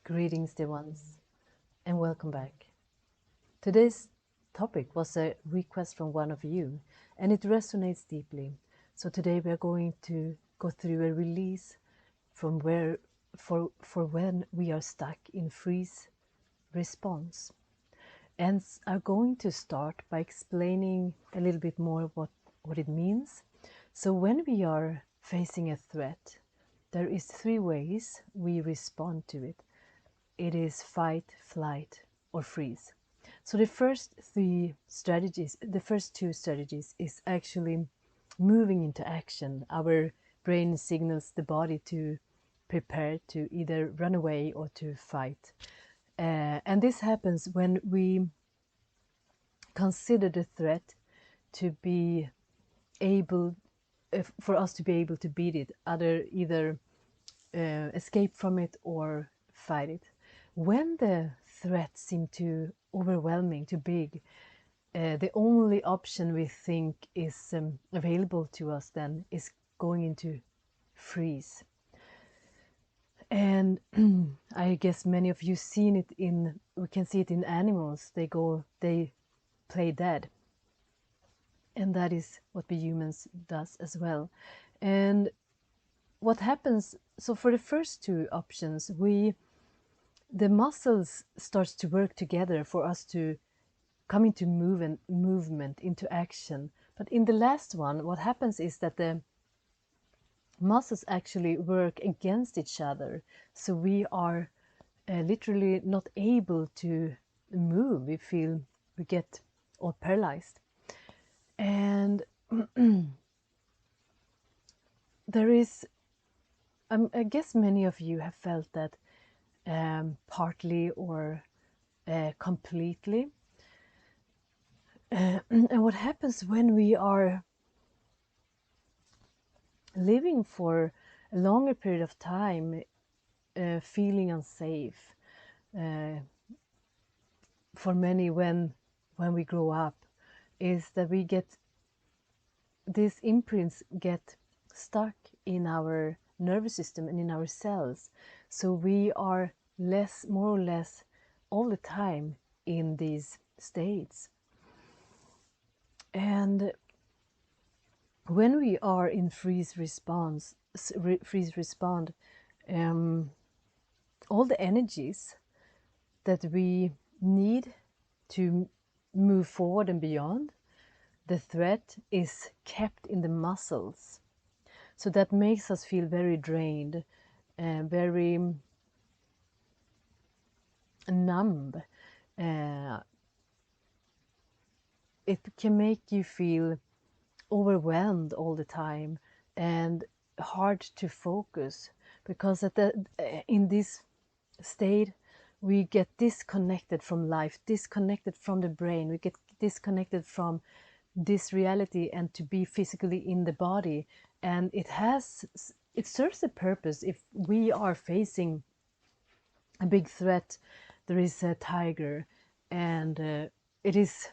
Greetings, dear ones, and welcome back. Today's topic was a request from one of you, and it resonates deeply. So today we are going to go through a release from where for when we are stuck in freeze response. And I'm going to start by explaining a little bit more what it means. So when we are facing a threat, there is three ways we respond to it. It is fight, flight, or freeze. So the first two strategies is actually moving into action. Our brain signals the body to prepare to either run away or to fight. And this happens when we consider the threat to be able, for us to be able to beat it, either escape from it or fight it. When the threat seems too overwhelming, too big, the only option we think is available to us then is going into freeze. And I guess many of you seen it we can see it in animals. They play dead. And that is what we humans does as well. And what happens, so for the first two options, the muscles starts to work together for us to come into movement, into action. But in the last one, what happens is that the muscles actually work against each other. So we are literally not able to move. We get all paralyzed. And there is, I guess many of you have felt that partly or completely. And what happens when we are living for a longer period of time, feeling unsafe, for many when we grow up, is that we get these imprints get stuck in our nervous system and in our cells. So we are more or less all the time in these states. And when we are in freeze respond, all the energies that we need to move forward and beyond, the threat is kept in the muscles. So that makes us feel very drained, very numb. It can make you feel overwhelmed all the time and hard to focus, because in this state we get disconnected from life, disconnected from the brain, we get disconnected from this reality and to be physically in the body. And it serves a purpose. If we are facing a big threat, there is a tiger, and it is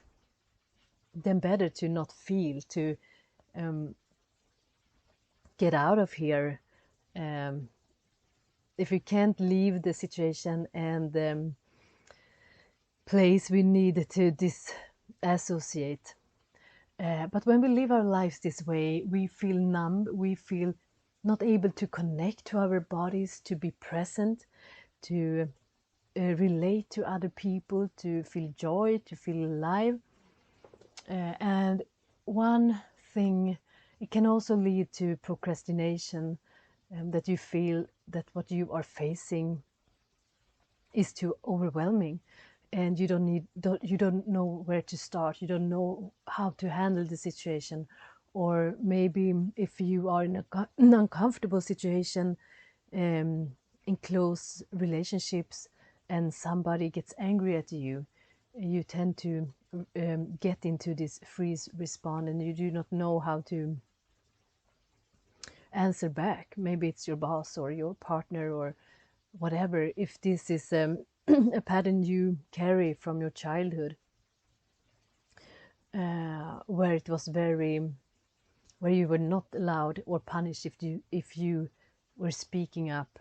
then better to not feel, to get out of here. If we can't leave the situation and the place, we need to disassociate. But when we live our lives this way, we feel numb, we feel not able to connect to our bodies, to be present, to relate to other people, to feel joy, to feel alive. And one thing, it can also lead to procrastination, that you feel that what you are facing is too overwhelming, and you don't know where to start, you don't know how to handle the situation. Or maybe if you are in an uncomfortable situation, in close relationships, and somebody gets angry at you, you tend to get into this freeze response, and you do not know how to answer back. Maybe it's your boss or your partner or whatever. If this is a pattern you carry from your childhood, where it was where you were not allowed or punished if you were speaking up,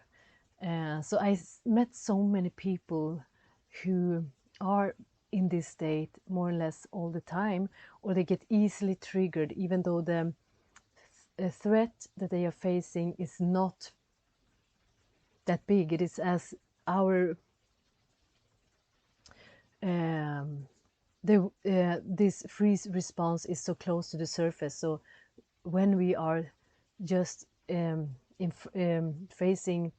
So I met so many people who are in this state more or less all the time, or they get easily triggered, even though the threat that they are facing is not that big. It is as our this freeze response is so close to the surface. So when we are just facing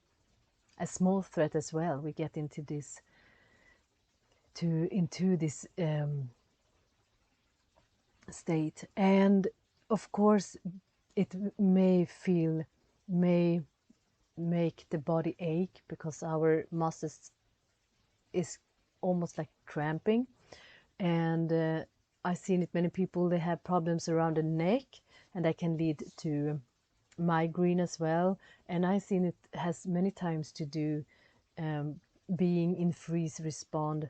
a small threat as well, we get into this state. And of course it may make the body ache, because our muscles is almost like cramping. And I've seen it, many people, they have problems around the neck, and that can lead to migraine as well. And I've seen it has many times to do being in freeze respond,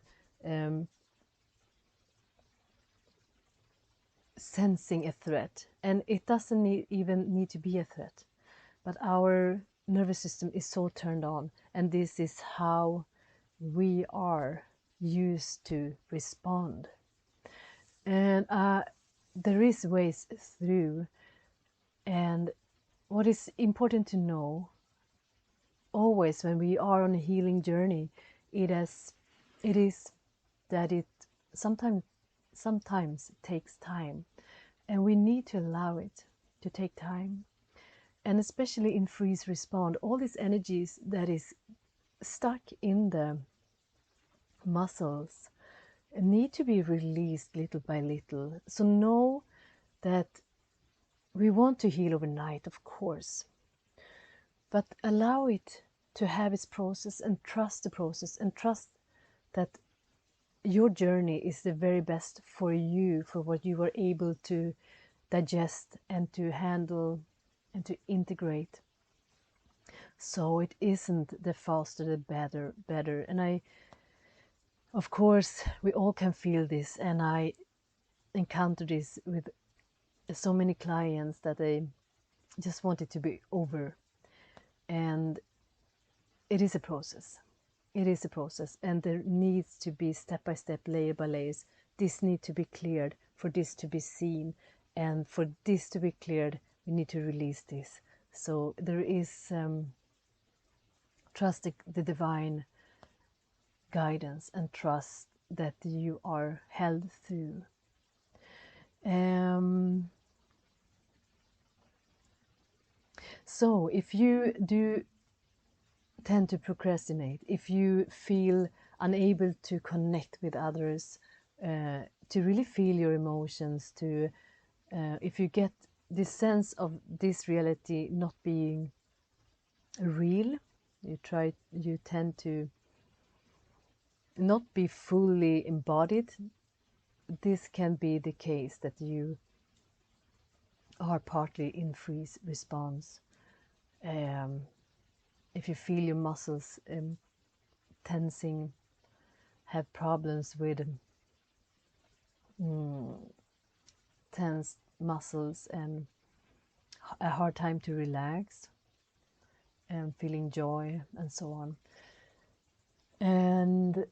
sensing a threat. And it doesn't even need to be a threat, but our nervous system is so turned on, and this is how we are used to respond. And there is ways through. And what is important to know always when we are on a healing journey, it is that it sometimes takes time, and we need to allow it to take time. And especially in freeze respond, all these energies that is stuck in the muscles need to be released little by little. So know that we want to heal overnight, of course, but allow it to have its process, and trust the process, and trust that your journey is the very best for you, for what you are able to digest and to handle and to integrate. So it isn't the faster the better. And of course, we all can feel this, and I encounter this with so many clients that they just want it to be over. And it is a process. It is a process, and there needs to be step by step, layer by layers. This needs to be cleared for this to be seen, and for this to be cleared, we need to release this. So there is trust the divine guidance, and trust that you are held through. So if you do tend to procrastinate, if you feel unable to connect with others, to really feel your emotions, to if you get this sense of this reality not being real, you tend to not be fully embodied, this can be the case that you are partly in freeze response. If you feel your muscles tensing, have problems with tense muscles and a hard time to relax, and feeling joy and so on. And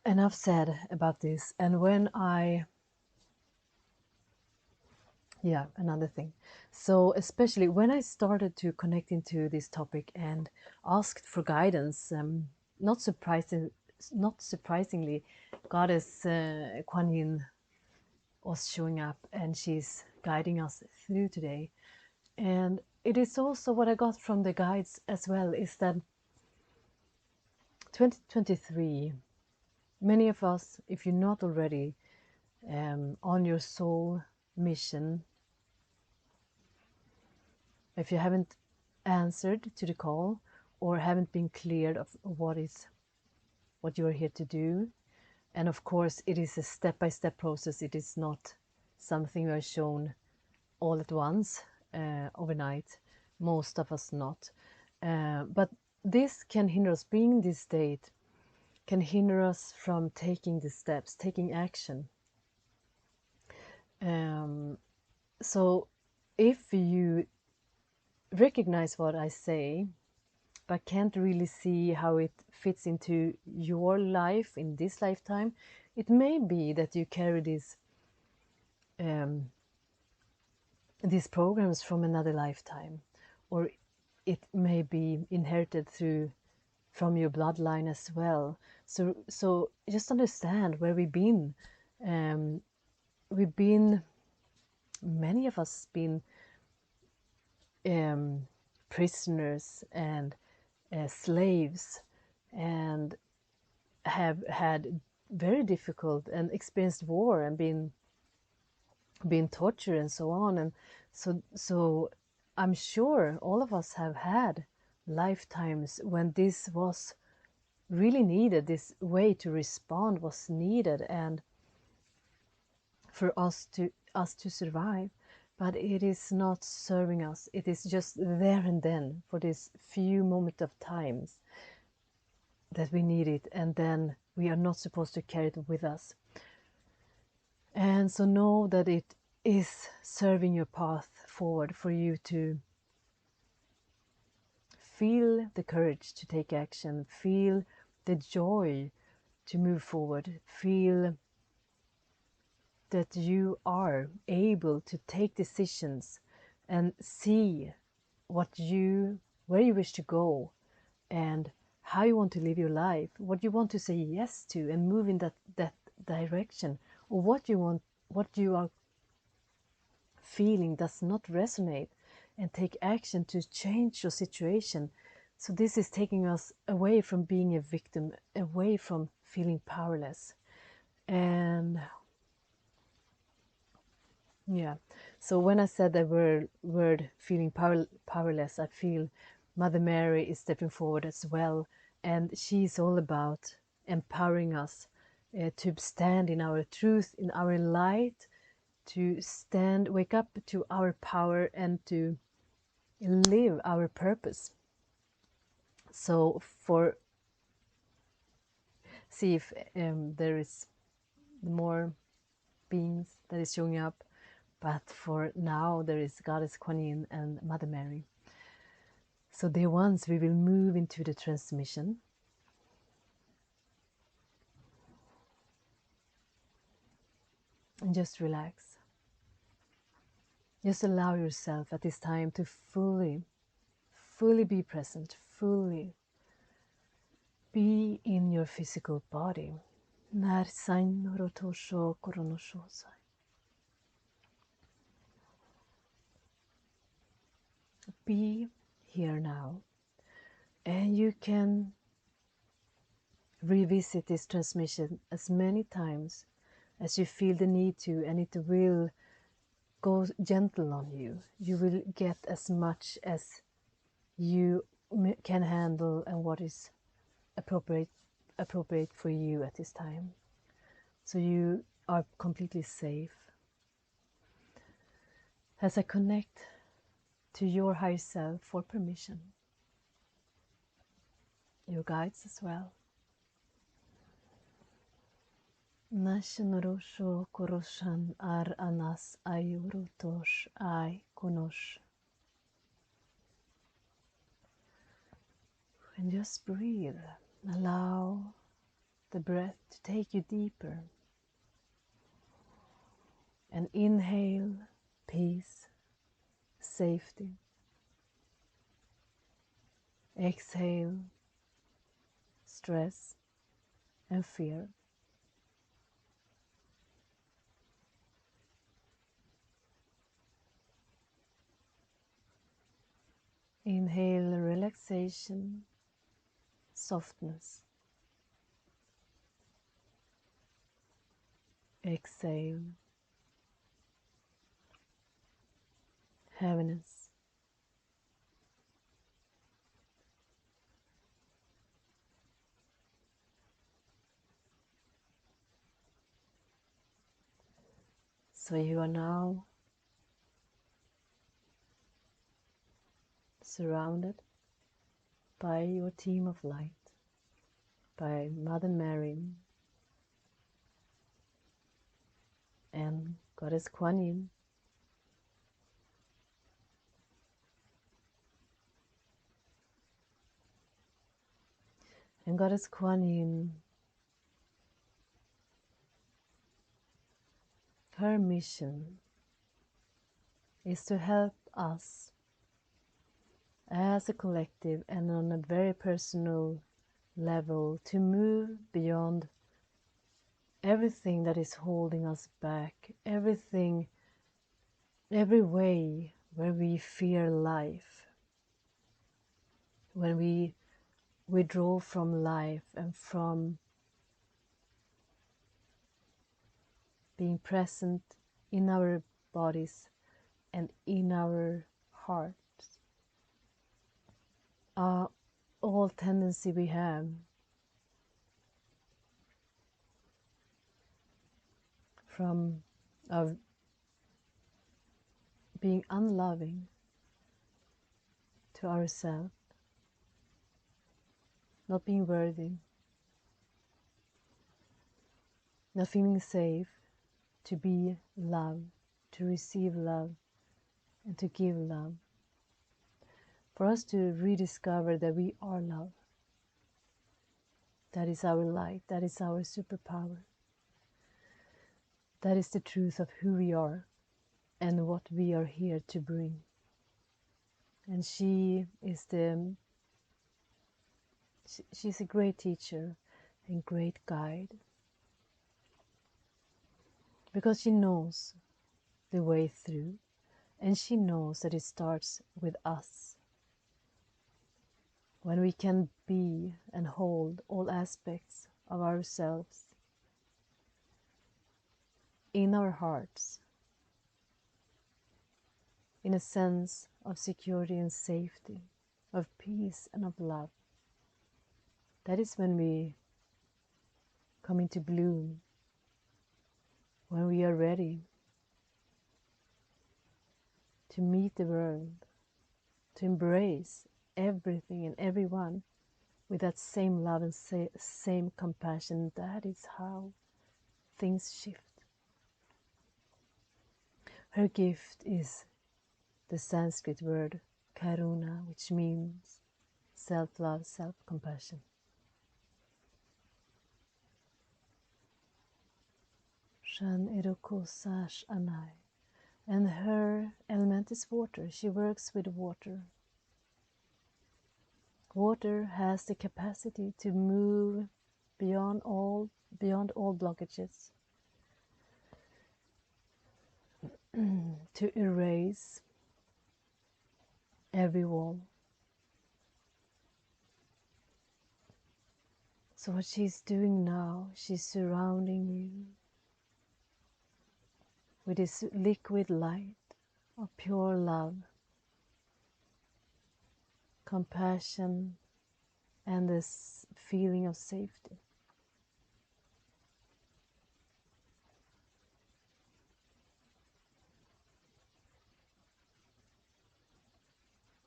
enough said about this. And when another thing. So especially when I started to connect into this topic and asked for guidance, not surprisingly, Goddess Kuan Yin was showing up, and she's guiding us through today. And it is also what I got from the guides as well, is that 2023, many of us, if you're not already on your soul mission, if you haven't answered to the call, or haven't been cleared of what you are here to do. And of course, it is a step-by-step process. It is not something we are shown all at once, overnight. Most of us not. But this can hinder us. Being in this state can hinder us from taking the steps, taking action. So if you recognize what I say, but can't really see how it fits into your life in this lifetime, it may be that you carry these programs from another lifetime, or it may be inherited from your bloodline as well. So just understand where we've been. We've been, many of us been prisoners and slaves, and have had very difficult and experienced war and been tortured and so on. And so I'm sure all of us have had lifetimes when this was really needed, this way to respond was needed, and for us to survive. But it is not serving us. It is just there and then for this few moment of times that we need it, and then we are not supposed to carry it with us. And so know that it is serving your path forward for you to feel the courage to take action, feel the joy to move forward, feel that you are able to take decisions and see where you wish to go, and how you want to live your life, what you want to say yes to and move in that direction, or what you are feeling does not resonate, and take action to change your situation. So this is taking us away from being a victim, away from feeling powerless. And yeah, so when I said the word feeling powerless, I feel Mother Mary is stepping forward as well, and she's all about empowering us to stand in our truth, in our light, to wake up to our power, and to live our purpose. So see if there is more beings that is showing up, but for now there is Goddess Kuan Yin and Mother Mary. So dear ones, we will move into the transmission. And just relax. Just allow yourself at this time to fully be present, fully be in your physical body. Be here now, and you can revisit this transmission as many times as you feel the need to, and it will go gentle on you. You will get as much as you can handle and what is appropriate for you at this time. So you are completely safe. As I connect to your higher self for permission, your guides as well. Nashanorosho koroshan ar anas ayurutosh ay konosh. And just breathe. Allow the breath to take you deeper. And inhale peace, safety. Exhale stress and fear. Inhale relaxation, softness. Exhale heaviness. So you are now surrounded by your team of light, by Mother Mary and Goddess Kuan Yin. And Goddess Kuan Yin, her mission is to help us as a collective and on a very personal level to move beyond everything that is holding us back, every way where we fear life, when we withdraw from life and from being present in our bodies and in our hearts. All tendency we have from of being unloving to ourselves, not being worthy, not feeling safe to be loved, to receive love, and to give love. For us to rediscover that we are love. That is our light, that is our superpower. That is the truth of who we are and what we are here to bring. And she's a great teacher and great guide, because she knows the way through, and she knows that it starts with us. When we can be and hold all aspects of ourselves in our hearts, in a sense of security and safety, of peace and of love, that is when we come into bloom, when we are ready to meet the world, to embrace everything and everyone with that same love and same compassion. That is how things shift. Her gift is the Sanskrit word karuna, which means self-love, self-compassion. Shan erokosash anai. And her element is water. She works with water. Water has the capacity to move beyond all blockages, to erase every wall. So what she's doing now, she's surrounding you with this liquid light of pure love, compassion, and this feeling of safety.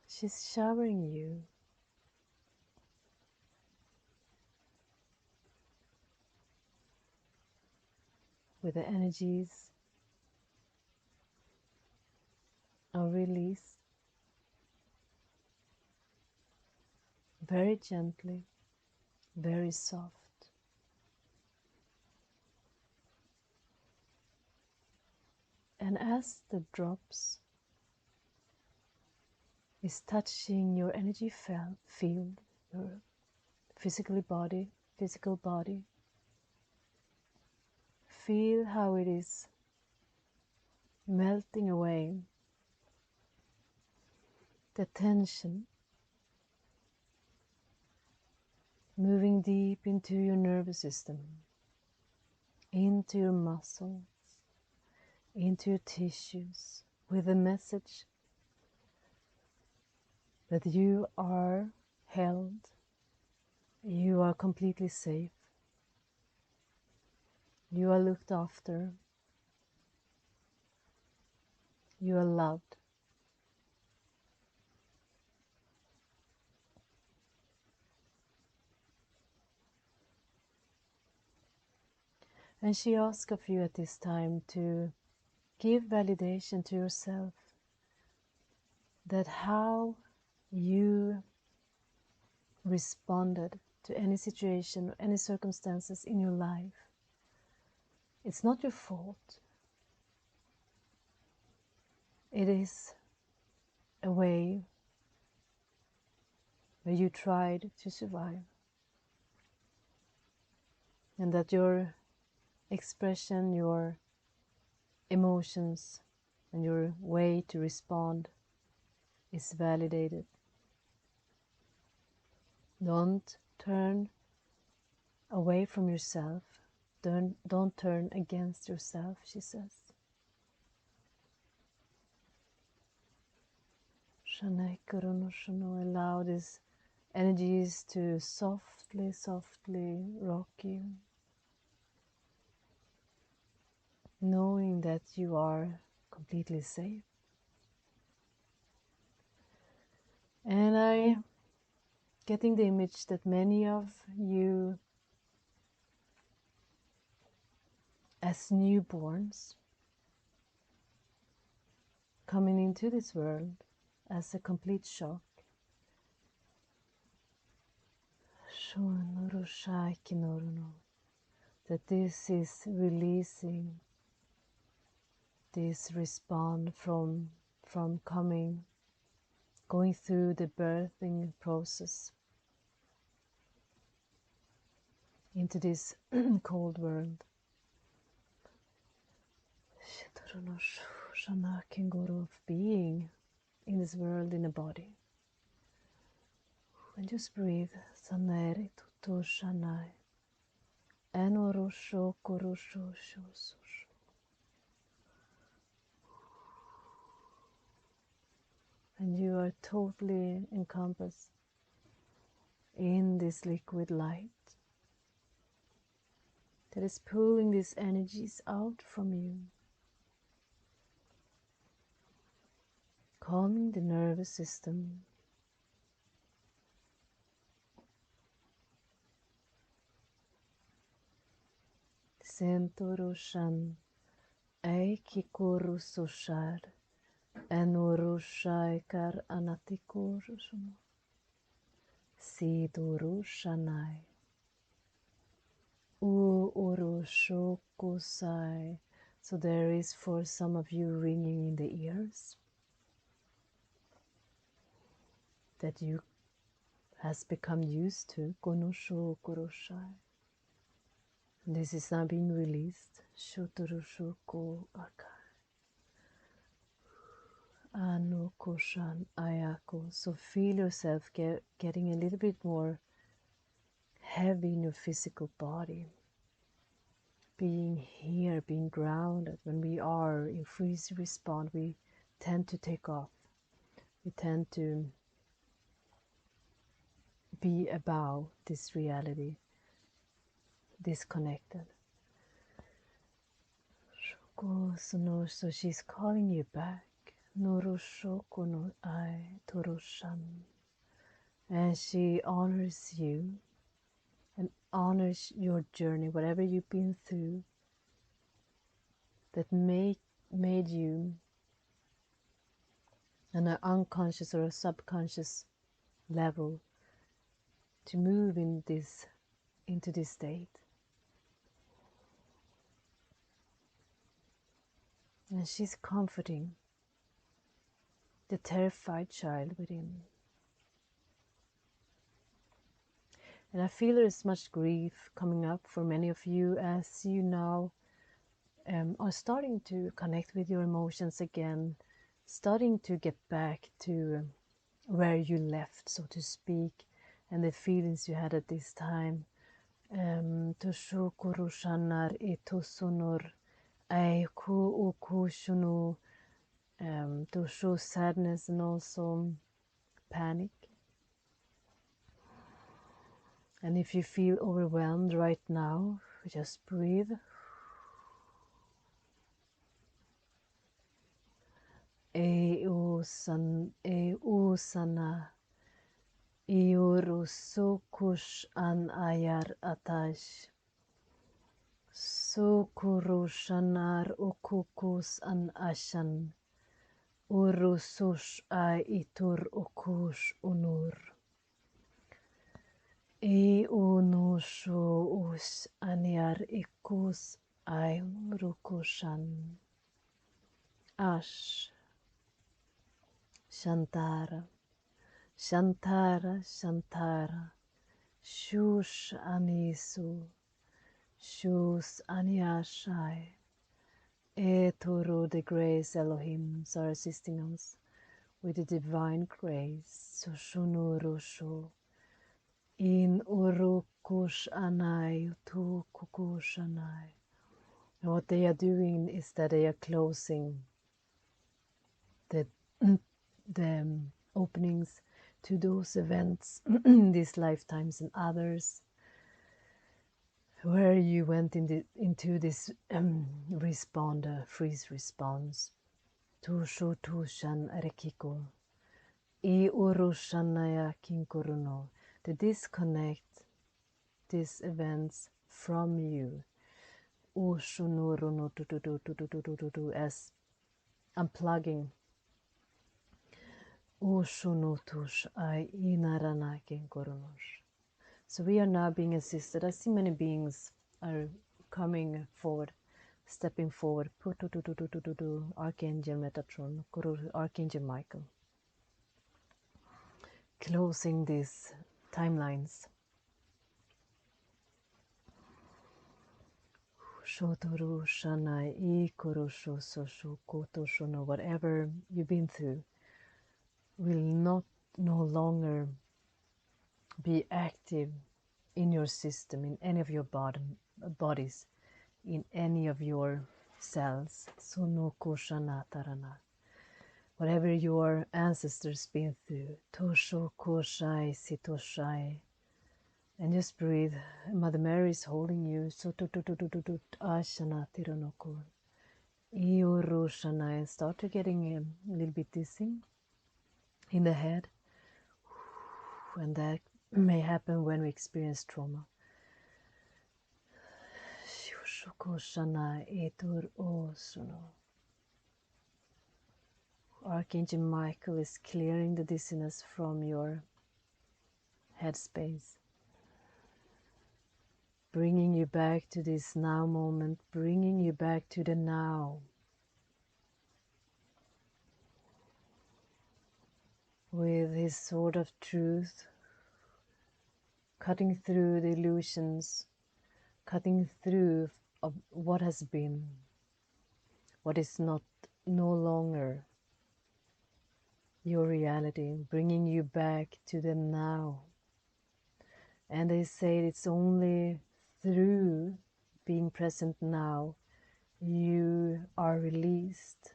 She's showering you with the energies of release, very gently, very soft. And as the drops is touching your energy field, your physical body, feel how it is melting away the tension, moving deep into your nervous system, into your muscles, into your tissues, with a message that you are held, you are completely safe, you are looked after, you are loved. And she asks of you at this time to give validation to yourself that how you responded to any situation or any circumstances in your life. It's not your fault. It is a way where you tried to survive. And that your expression, your emotions, and your way to respond is validated. Don't turn away from yourself. Don't turn against yourself, she says. Allow these energies to softly, softly rock you, knowing that you are completely safe. And I getting the image that many of you as newborns coming into this world as a complete shock. That this is releasing this response from going through the birthing process into this cold world. Of being in this world in a body. And just breathe. Saneri tutu shanai. Enorosho korosho shosho. And you are totally encompassed in this liquid light that is pulling these energies out from you, calming the nervous system, Sentoroshan Aikikorusoshar Enoroshaikar Anatikoroshan Sidoroshanai Uoroshokosai. So there is for some of you ringing in the ears that you has become used to. Konoshokoroshai. This is now being released. Shotoroshoku akai. Anokoshan ayako. So feel yourself getting a little bit more heavy in your physical body. Being here, being grounded. When we are in freeze respond, we tend to take off. We tend to be above this reality, disconnected. So she's calling you back. Noroshoko no ai toroshan. And she honors you and honors your journey, whatever you've been through, that made you on an unconscious or a subconscious level to move into this state. And she's comforting the terrified child within. And I feel there's much grief coming up for many of you as you now are starting to connect with your emotions again, starting to get back to where you left, so to speak, and the feelings you had at this time. Toshokoroshanar etosonor aiku ukushunu. To show sadness and also panic. And if you feel overwhelmed right now, just breathe. Eusana Iurusukush an ayar atash. Sukurushanar ukukus an ashan. Urusush ai itur ukush unur. Osho us aniar ikus ai rukushan. Ash. Shantara. Shantara. Shantara. Shush anisu. Shush aniashai. Etoro, the grace Elohims are assisting us with the divine grace. Soshunu Rosho. In Urukush Anai, Tu Kukush Anai. And what they are doing is that they are closing the, the openings to those events in these lifetimes and others where you went into this freeze response. Tushu tushan rekiko. I urushanaya kinkuruno. To disconnect these events from you. Ushunuruno as unplugging. Ushunutush ai inarana kinkurunosh. So we are now being assisted. I see many beings are coming forward, stepping forward. Archangel Metatron, Archangel Michael. Closing these timelines. Shotoru Shanai Ikorosho Sosho Koto Shono, whatever you've been through will no longer be active in your system, in any of your bodies, in any of your cells. Sono Koshana Tarana. Whatever your ancestors been through. Tosho Koshai Sitoshai. And just breathe. Mother Mary is holding you. So Ashana Tiranoko. Iurushana. And start to getting a little bit dizzy in the head. And that may happen when we experience trauma. Archangel Michael is clearing the dizziness from your headspace, bringing you back to this now moment, bringing you back to the now. With his sword of truth, cutting through the illusions, cutting through of what has been, what is no longer your reality, bringing you back to the now. And they say it's only through being present now you are released.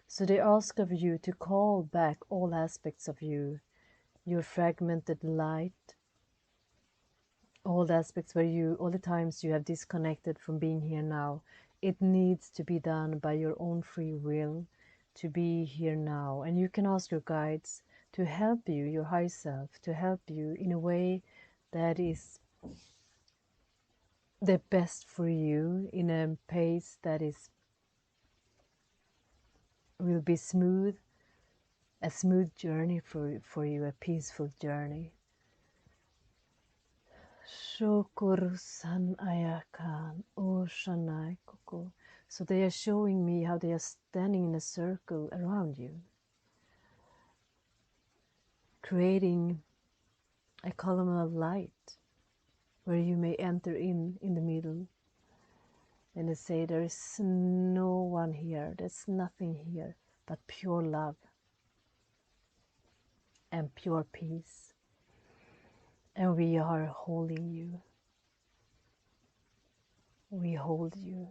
So they ask of you to call back all aspects of you, your fragmented light, all the aspects where you, all the times you have disconnected from being here now. It needs to be done by your own free will to be here now. And you can ask your guides to help you, your higher self, to help you in a way that is the best for you, in a pace that will be smooth, a smooth journey for you, a peaceful journey. Shokurusan ayakan oshanai koko. So they are showing me how they are standing in a circle around you, creating a column of light where you may enter in the middle. And they say there is no one here, there's nothing here but pure love and pure peace. And we are holding you. We hold you.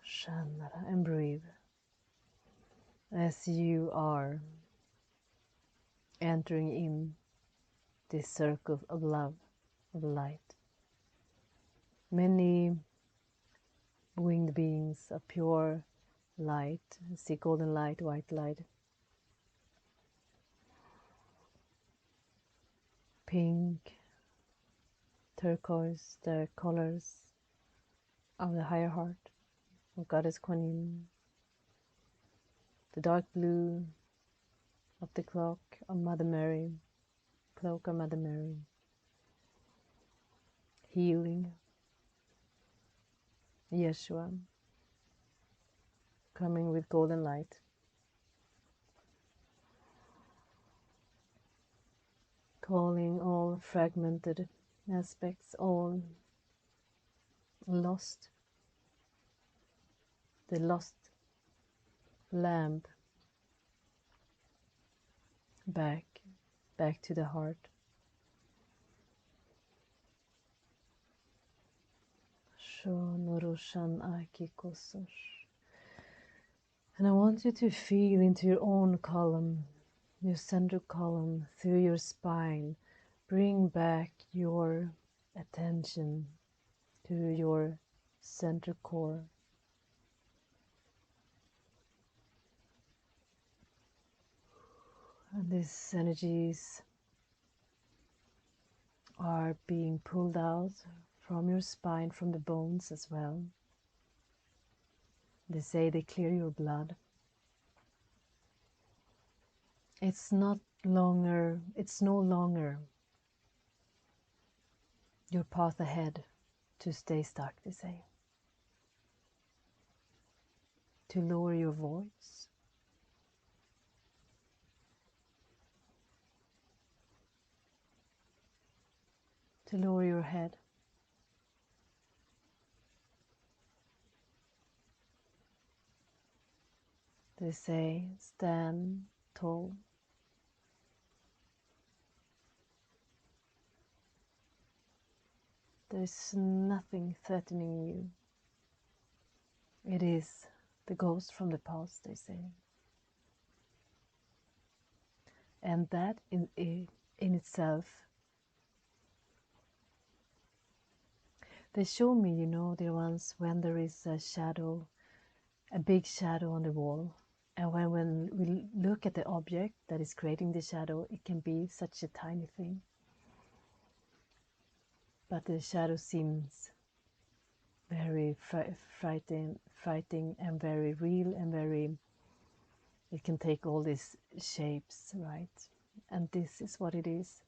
Shanara, and breathe as you are entering in this circle of love, of light. Many winged beings of pure light, see golden light, white light, pink, turquoise, the colors of the higher heart of Goddess Kuan Yin, the dark blue of the clock of Mother Mary, cloak of Mother Mary, healing, Yeshua, coming with golden light, calling all fragmented aspects, all lost, the lost lamb, back to the heart. And I want you to feel into your own column, your central column, through your spine. Bring back your attention to your center core. And these energies are being pulled out from your spine, from the bones as well. They say they clear your blood. It's no longer your path ahead to stay stuck, they say. To lower your voice. To lower your head. They say, stand tall. There is nothing threatening you. It is the ghost from the past, they say. And that in itself, they show me, you know, dear ones, when there is a shadow, a big shadow on the wall. And when we look at the object that is creating the shadow, it can be such a tiny thing. But the shadow seems very frightening and very real and very, it can take all these shapes, right? And this is what it is.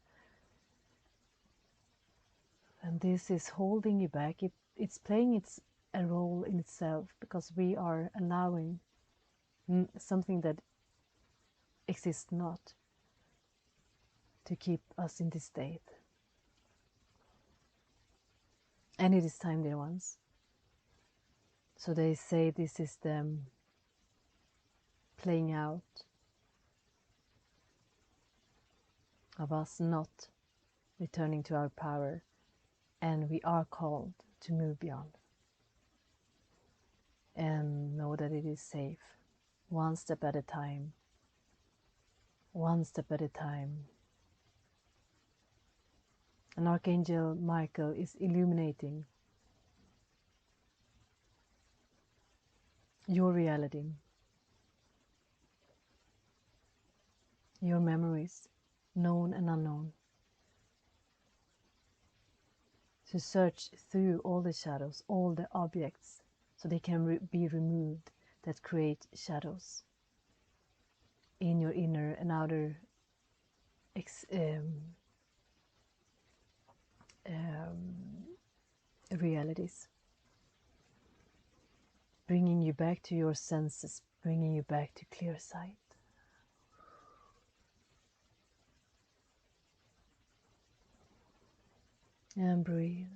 And this is holding you back. It's playing a role in itself, because we are allowing something that exists not to keep us in this state. And it is time, dear ones. So they say this is the playing out of us not returning to our power, and we are called to move beyond and know that it is safe, one step at a time, one step at a time. And Archangel Michael is illuminating your reality, your memories, known and unknown, to search through all the shadows, all the objects, so they can be removed that create shadows in your inner and outer realities, bringing you back to your senses, bringing you back to clear sight. And breathe.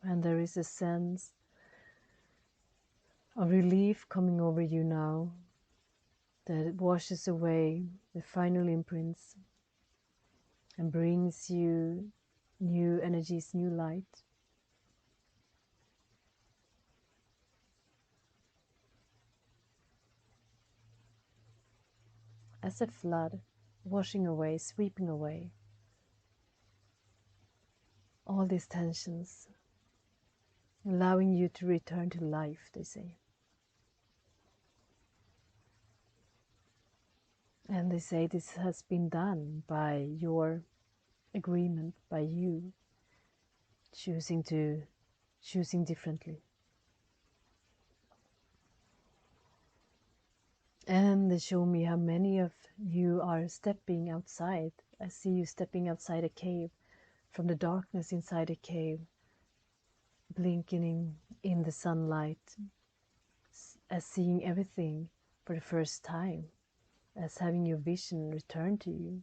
And there is a sense of relief coming over you now, that washes away the final imprints and brings you new energies, new light. As a flood, washing away, sweeping away all these tensions, allowing you to return to life, they say. And they say this has been done by your agreement, by you choosing differently. And they show me how many of you are stepping outside. I see you stepping outside a cave, from the darkness inside a cave, blinking in the sunlight, as seeing everything for the first time, as having your vision return to you,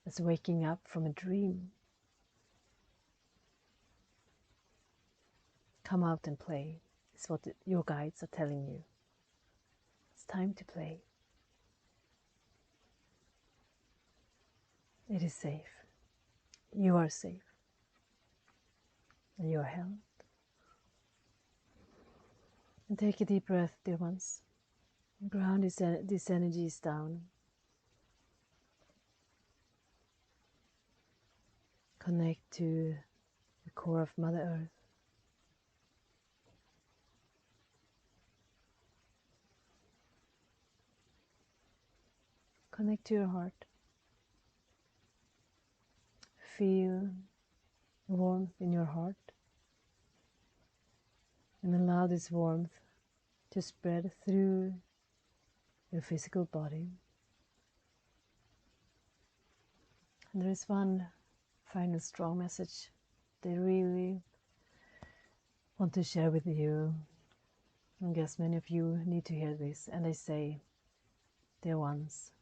as waking up from a dream. Come out and play, is what your guides are telling you. It's time to play. It is safe. You are safe. And you are held. And take a deep breath, dear ones. Ground these energies down. Connect to the core of Mother Earth. Connect to your heart. Feel the warmth in your heart. And allow this warmth to spread through your physical body. And there is one final strong message they really want to share with you. I guess many of you need to hear this. And they say, dear ones,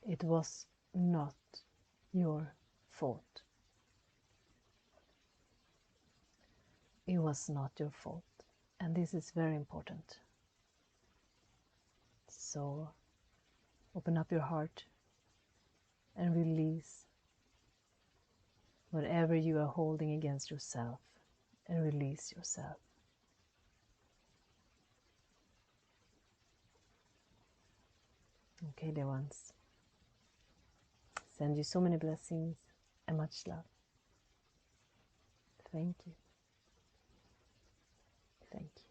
it was not your fault. It was not your fault. And this is very important. So open up your heart and release whatever you are holding against yourself, and release yourself. Okay, dear ones. Send you so many blessings and much love. Thank you. Thank you.